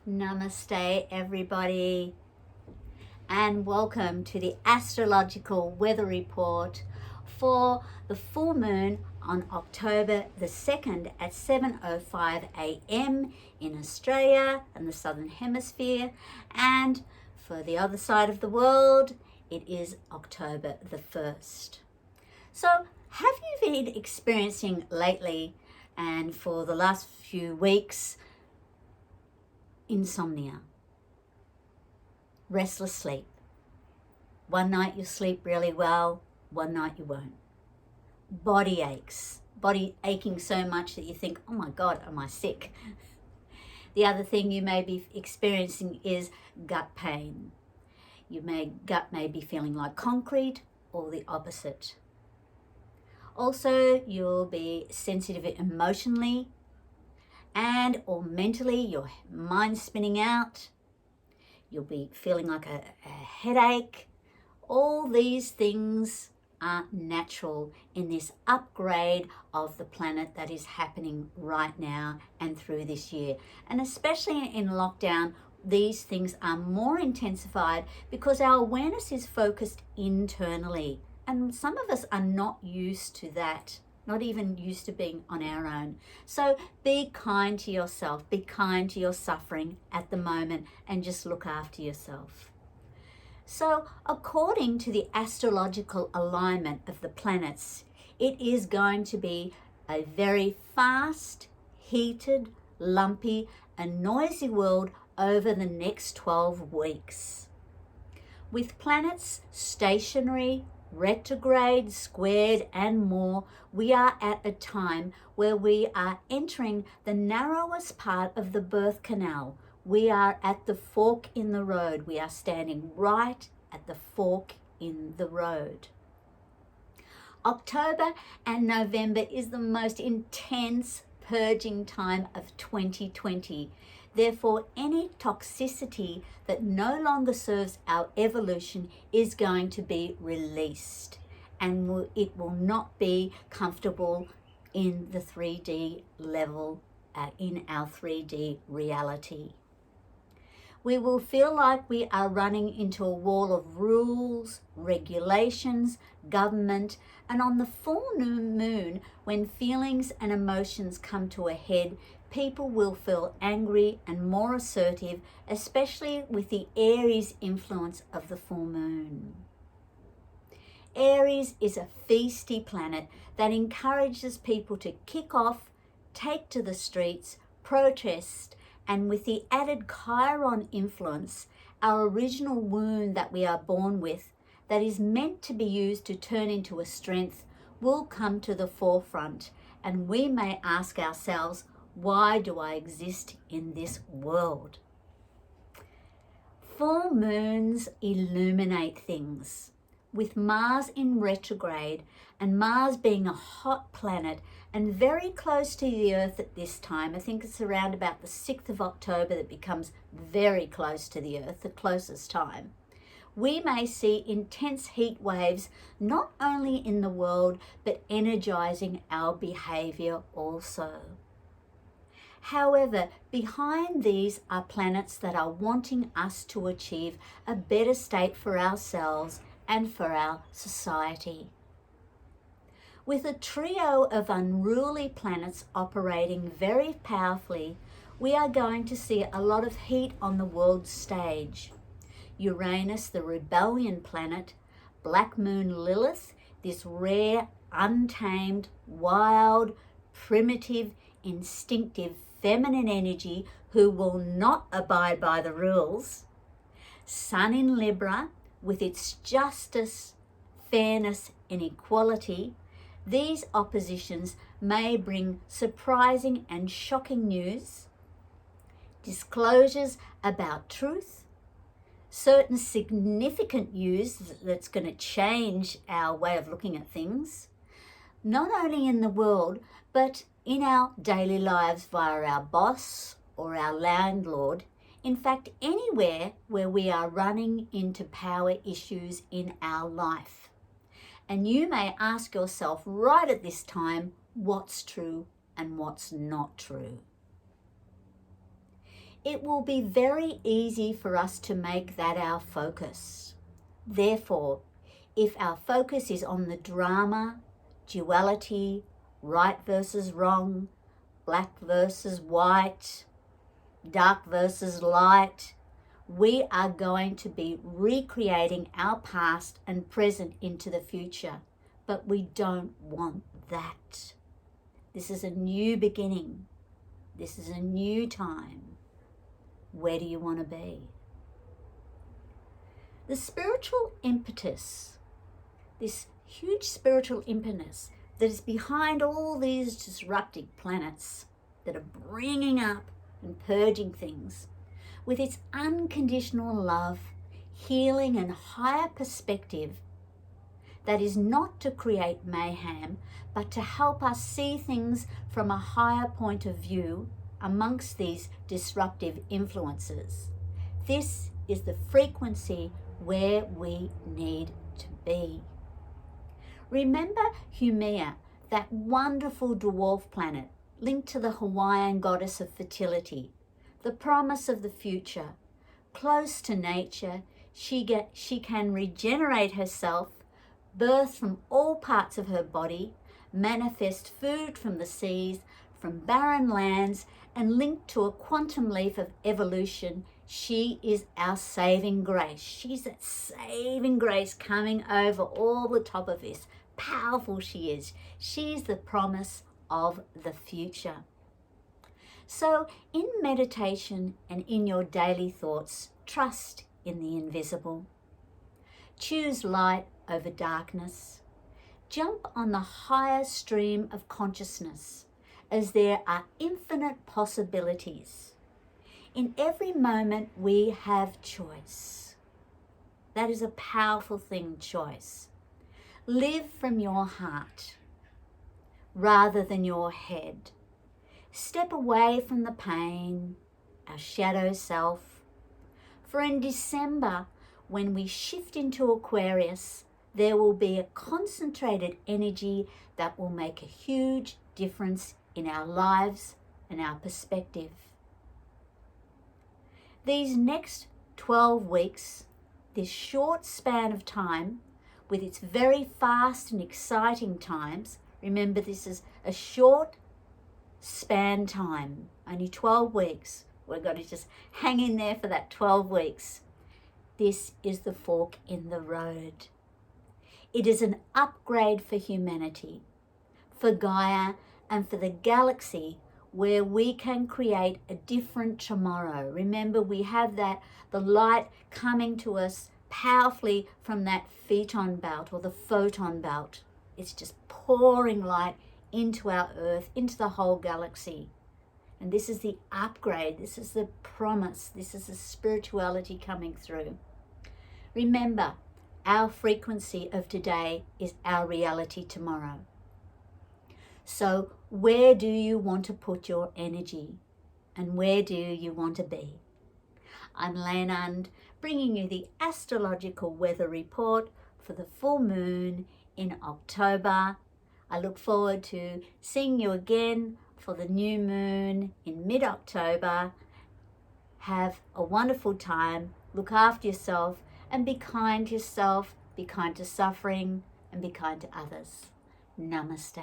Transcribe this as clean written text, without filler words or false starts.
Namaste, everybody, and welcome to the Astrological Weather Report for the full moon on October the 2nd at 7:05 a.m. in Australia and the Southern Hemisphere, and for the other side of the world, it is October the 1st. So, have you been experiencing lately and for the last few weeks insomnia, restless sleep? One night you'll sleep really well, one night you won't. Body aches, body aching so much that you think, oh my God, am I sick? The other thing you may be experiencing is gut pain. Gut may be feeling like concrete or the opposite. Also, you'll be sensitive emotionally and or mentally, your mind's spinning out. You'll be feeling like a headache. All these things are natural in this upgrade of the planet that is happening right now and through this year. And especially in lockdown, these things are more intensified because our awareness is focused internally. And some of us are not used to that, not even used to being on our own. So be kind to yourself, be kind to your suffering at the moment, and just look after yourself. So according to the astrological alignment of the planets, it is going to be a very fast, heated, lumpy, and noisy world over the next 12 weeks. With planets stationary, retrograde, squared, and more, we are at a time where we are entering the narrowest part of the birth canal. We are at the fork in the road. We are standing right at the fork in the road. October and November is the most intense purging time of 2020. Therefore, any toxicity that no longer serves our evolution is going to be released, and it will not be comfortable in the 3D level, in our 3D reality. We will feel like we are running into a wall of rules, regulations, government, and on the full moon, when feelings and emotions come to a head, people will feel angry and more assertive, especially with the Aries influence of the full moon. Aries is a feisty planet that encourages people to kick off, take to the streets, protest, and with the added Chiron influence, our original wound that we are born with, that is meant to be used to turn into a strength, will come to the forefront, and we may ask ourselves, why do I exist in this world? Full moons illuminate things. With Mars in retrograde and Mars being a hot planet and very close to the Earth at this time, I think it's around about the 6th of October that becomes very close to the Earth, the closest time. We may see intense heat waves not only in the world but energizing our behavior also. However, behind these are planets that are wanting us to achieve a better state for ourselves and for our society. With a trio of unruly planets operating very powerfully, we are going to see a lot of heat on the world stage. Uranus, the rebellion planet, Black Moon Lilith, this rare, untamed, wild, primitive, instinctive, feminine energy who will not abide by the rules. Sun in Libra, with its justice, fairness, and equality, these oppositions may bring surprising and shocking news, disclosures about truth, certain significant news that's going to change our way of looking at things, not only in the world, but in our daily lives via our boss or our landlord. In fact, anywhere where we are running into power issues in our life. And you may ask yourself right at this time, what's true and what's not true? it will be very easy for us to make that our focus. Therefore, if our focus is on the drama, duality, right versus wrong, black versus white, dark versus light, we are going to be recreating our past and present into the future. But we don't want that. This is a new beginning. This is a new time. Where do you want to be? The spiritual impetus, this huge spiritual impetus that is behind all these disruptive planets that are bringing up and purging things, with its unconditional love, healing and higher perspective, that is not to create mayhem, but to help us see things from a higher point of view amongst these disruptive influences. This is the frequency where we need to be. Remember Haumea, that wonderful dwarf planet linked to the Hawaiian goddess of fertility, the promise of the future. Close to nature, she can regenerate herself, birth from all parts of her body, manifest food from the seas, from barren lands, and linked to a quantum leap of evolution. She is our saving grace. She's that saving grace coming over all the top of this. Powerful she is. She's the promise of the future. So in meditation and in your daily thoughts, trust in the invisible. Choose light over darkness. Jump on the higher stream of consciousness, as there are infinite possibilities. In every moment we have choice. That is a powerful thing, choice. Live from your heart rather than your head. Step away from the pain, our shadow self. For in December, when we shift into Aquarius, there will be a concentrated energy that will make a huge difference in our lives and our perspective. These next 12 weeks, this short span of time, with its very fast and exciting times, remember this is a short span time, only 12 weeks. We've got to just hang in there for that 12 weeks. This is the fork in the road. It is an upgrade for humanity, for Gaia, and for the galaxy, where we can create a different tomorrow. Remember, we have the light coming to us powerfully from that photon belt or the photon belt. It's just pouring light into our earth, into the whole galaxy. And this is the upgrade, this is the promise, this is the spirituality coming through. Remember, our frequency of today is our reality tomorrow. So where do you want to put your energy? And where do you want to be? I'm Leonard, bringing you the astrological weather report for the full moon in October. I look forward to seeing you again for the new moon in mid-October. Have a wonderful time. Look after yourself and be kind to yourself, be kind to suffering, and be kind to others. Namaste.